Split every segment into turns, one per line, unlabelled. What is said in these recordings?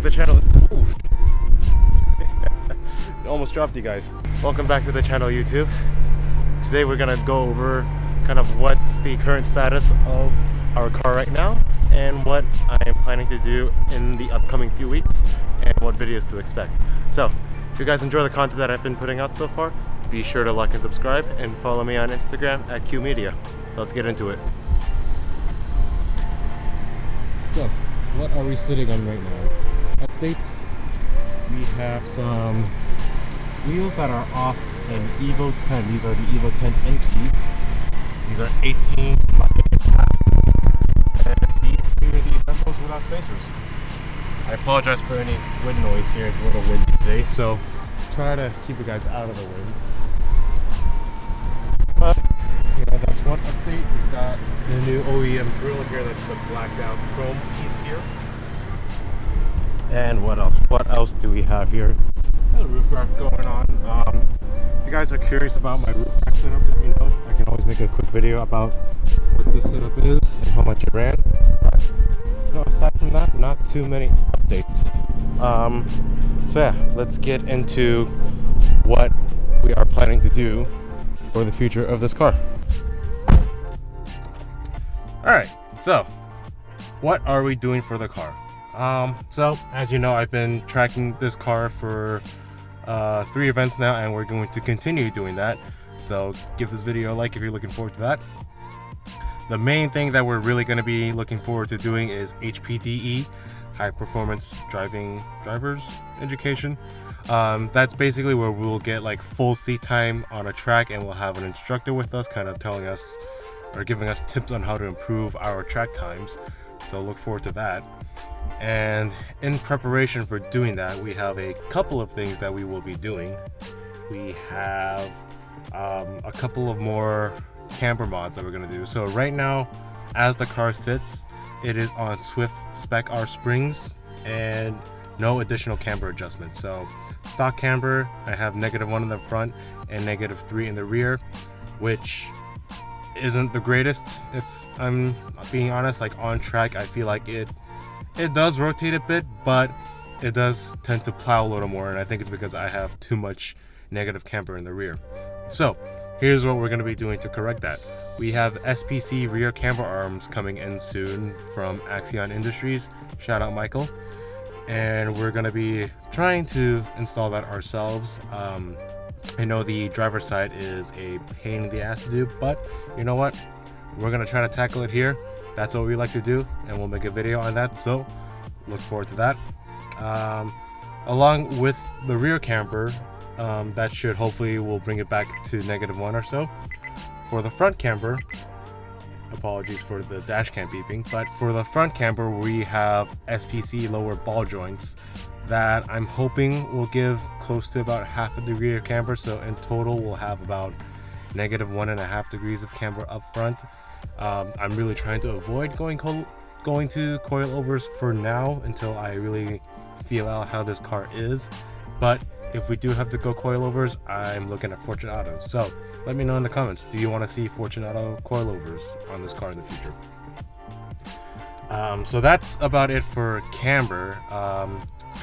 the channel. Almost dropped you guys. Welcome back to the channel, YouTube. Today we're gonna go over kind of what's the current status of our car right now and what I am planning to do in the upcoming few weeks and what videos to expect. So if you guys enjoy the content that I've been putting out so far, be sure to like and subscribe and follow me on Instagram at QMedia. So let's get into it. So what are we sitting on right now? Updates. We have some wheels that are off an Evo 10. These are the Evo 10 entries. These are 18 and these community vessels without spacers. I apologize for any wind noise here. It's a little windy today, so try to keep you guys out of the wind. But you know, that's one update. We've got the new OEM grille here. That's the blacked out chrome piece here. And what else? What else do we have here? A roof rack going on. If you guys are curious about my roof rack setup, let me know. I can always make a quick video about what this setup is and how much it ran. But no, aside from that, not too many updates. So yeah, let's get into what we are planning to do for the future of this car. Alright, so what are we doing for the car? So as you know, I've been tracking this car for 3 events now, and we're going to continue doing that. So give this video a like if you're looking forward to that. The main thing that we're really going to be looking forward to doing is HPDE, High Performance Drivers Education. That's basically where we'll get like full seat time on a track, and we'll have an instructor with us kind of telling us or giving us tips on how to improve our track times. So look forward to that. And in preparation for doing that, we have a couple of things that we will be doing. We have a couple of more camber mods that we're going to do. So right now, as the car sits, it is on Swift Spec R springs and no additional camber adjustments. So stock camber, I have -1 in the front and -3 in the rear, which isn't the greatest. If I'm being honest, like on track, I feel like it does rotate a bit, but it does tend to plow a little more, and I think it's because I have too much negative camber in the rear. So here's what we're going to be doing to correct that. We have SPC rear camber arms coming in soon from Axion Industries. Shout out Michael. And we're going to be trying to install that ourselves. I know the driver's side is a pain in the ass to do, but you know what? We're going to try to tackle it here. That's what we like to do, and we'll make a video on that, so look forward to that. Along with the rear camber, that should hopefully will bring it back to -1 or so. For the front camber, apologies for the dash cam beeping, but for the front camber we have SPC lower ball joints that I'm hoping will give close to about half of the rear camber, so in total we'll have about -1.5 degrees of camber up front. I'm really trying to avoid going to coilovers for now until I really feel out how this car is, but if we do have to go coilovers, I'm looking at Fortunato. So let me know in the comments, do you want to see Fortunato coilovers on this car in the future? So that's about it for camber.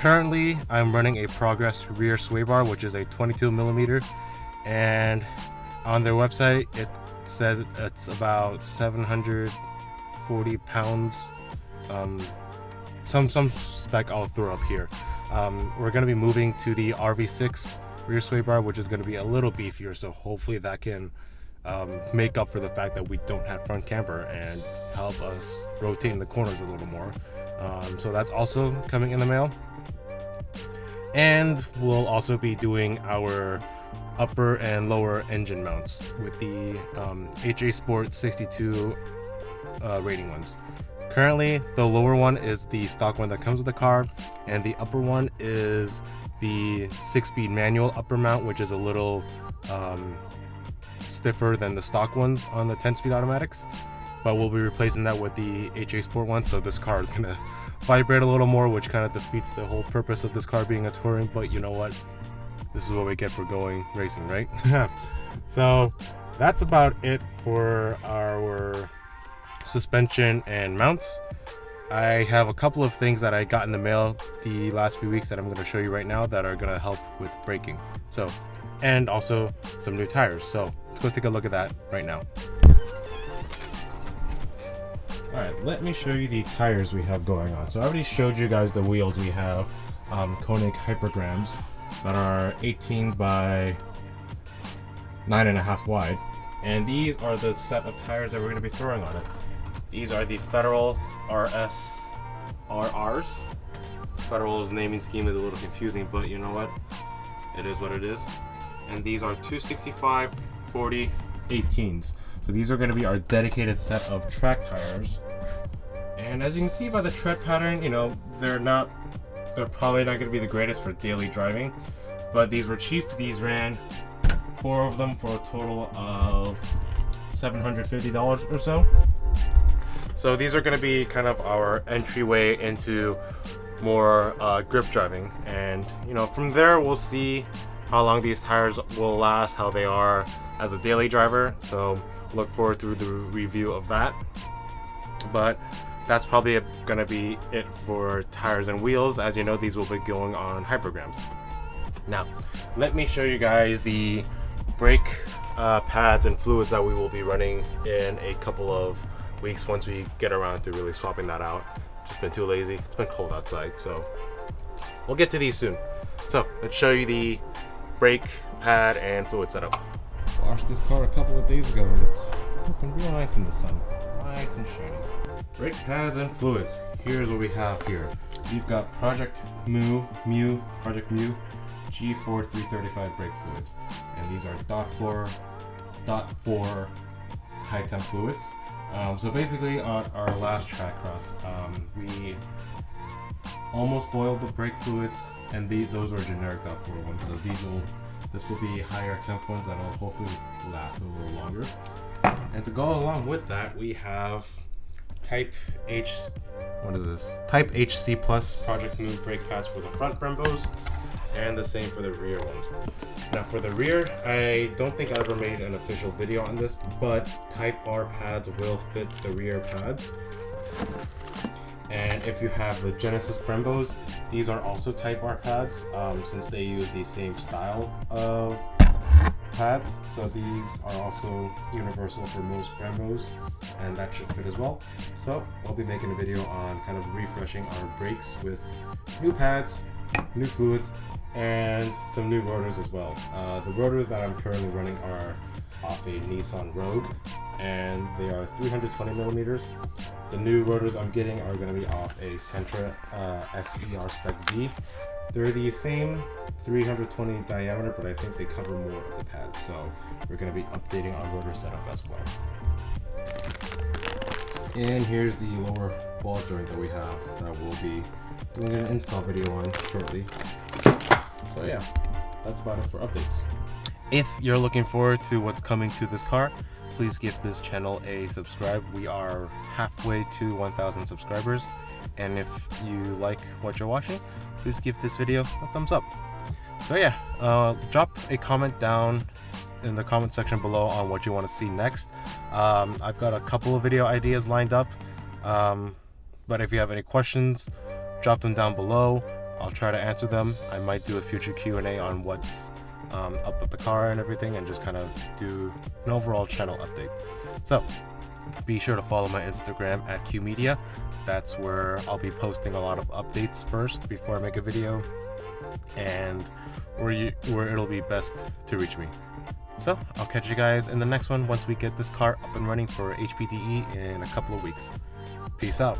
Currently I'm running a Progress rear sway bar, which is a 22mm, and on their website it says it's about 740 pounds. Some spec I'll throw up here. We're going to be moving to the RV6 rear sway bar, which is going to be a little beefier, so hopefully that can make up for the fact that we don't have front camber and help us rotate in the corners a little more. So that's also coming in the mail. And we'll also be doing our upper and lower engine mounts with the HA Sport 62 rating ones. Currently, the lower one is the stock one that comes with the car, and the upper one is the 6-speed manual upper mount, which is a little stiffer than the stock ones on the 10-speed automatics. But we'll be replacing that with the HA Sport one, so this car is gonna vibrate a little more, which kind of defeats the whole purpose of this car being a touring. But you know what? This is what we get for going racing, right? So that's about it for our suspension and mounts. I have a couple of things that I got in the mail the last few weeks that I'm going to show you right now that are going to help with braking. So, and also some new tires. So let's go take a look at that right now. Alright, let me show you the tires we have going on. So I already showed you guys the wheels. We have Koenig Hypergrams that are 18 by 9.5 wide. And these are the set of tires that we're going to be throwing on it. These are the Federal RSRRs. Federal's naming scheme is a little confusing, but you know what? It is what it is. And these are 265 40 18s. So these are going to be our dedicated set of track tires. And as you can see by the tread pattern, you know, they're probably not going to be the greatest for daily driving, but these were cheap. These ran 4 of them for a total of $750 or so. So these are going to be kind of our entryway into more grip driving, and you know, from there we'll see how long these tires will last, how they are as a daily driver. So look forward to the review of that. But that's probably gonna be it for tires and wheels. As you know, these will be going on hypergrams. Now, let me show you guys the brake pads and fluids that we will be running in a couple of weeks once we get around to really swapping that out. Just been too lazy. It's been cold outside, so we'll get to these soon. So let's show you the brake pad and fluid setup. Washed this car a couple of days ago and it's looking real nice in the sun. Nice and shiny. Brake pads and fluids. Here's what we have here. We've got Project Mu G4 335 brake fluids. And these are .4 high temp fluids. So basically on our last track cross, we almost boiled the brake fluids, and those were generic .4 ones. So this will be higher temp ones that'll hopefully last a little longer. And to go along with that, we have Type HC Plus Project Move brake pads for the front Brembos, and the same for the rear ones. Now for the rear, I don't think I ever made an official video on this, but Type R pads will fit the rear pads. And if you have the Genesis Brembos, these are also Type R pads, since they use the same style of pads. So these are also universal for most Brembos, and that should fit as well. So I'll be making a video on kind of refreshing our brakes with new pads, new fluids, and some new rotors as well. The rotors that I'm currently running are off a Nissan Rogue, and they are 320 millimeters. The new rotors I'm getting are going to be off a Sentra SER Spec V. They're the same 320 diameter, but I think they cover more of the pads, so we're going to be updating our rotor setup as well. And here's the lower ball joint that we have that we'll be doing an install video on shortly. So yeah, that's about it for updates. If you're looking forward to what's coming to this car, please give this channel a subscribe. We are halfway to 1,000 subscribers. And if you like what you're watching, please give this video a thumbs up. So yeah, drop a comment down in the comment section below on what you want to see next. I've got a couple of video ideas lined up, but if you have any questions, drop them down below. I'll try to answer them. I might do a future Q&A on what's up with the car and everything, and just kind of do an overall channel update. So be sure to follow my Instagram at QMedia. That's where I'll be posting a lot of updates first before I make a video, and where it'll be best to reach me. So I'll catch you guys in the next one once we get this car up and running for HPDE in a couple of weeks. Peace out.